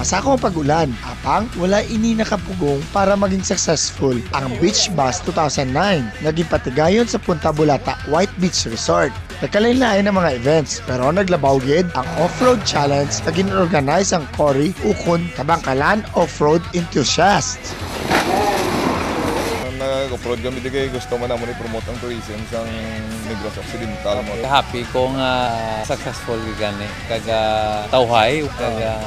Pasakong pag-ulan, apang wala ini nakapugong para maging successful ang Beach Bus 2009. Naging patigayon sa Punta Bulata White Beach Resort. Nagkalain-lain ng mga events pero naglabaw gid ang Off-Road Challenge na gin-organize ang Cory Ukon Kabangkalan Off-Road Enthusiasts. Nag-off-road kami digay, gusto man naman i-promote ang tourism sa Negros Occidental mo. Happy kung successful gani kaga tawhay kaga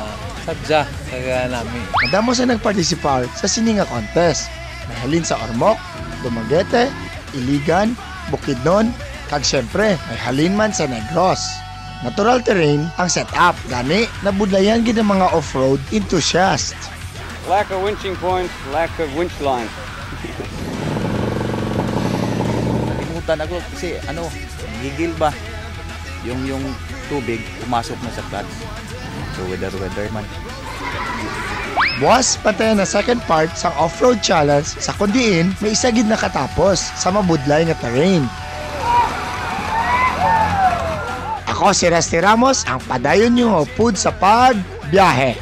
sadya kaga nami. Madamo sa nagparticipar sa sininga contest. Mahalin sa Ormoc, Dumaguete, Iligan, Bukidnon, kag syempre may halin man sa Negros. Natural terrain ang setup, gani nabudlayan gid ang mga off-road enthusiasts. Lack of winching points, lack of winch line. Nakalimutan ako kasi gigil ba yung tubig pumasok na sa clutch. So weather man. Buwas patay na second part sa off-road challenge sa kundiin may isa gid nakatapos sa mabudlay nga terrain. Ako si Rusty Ramos, ang padayon yung upod sa pagbiyahe.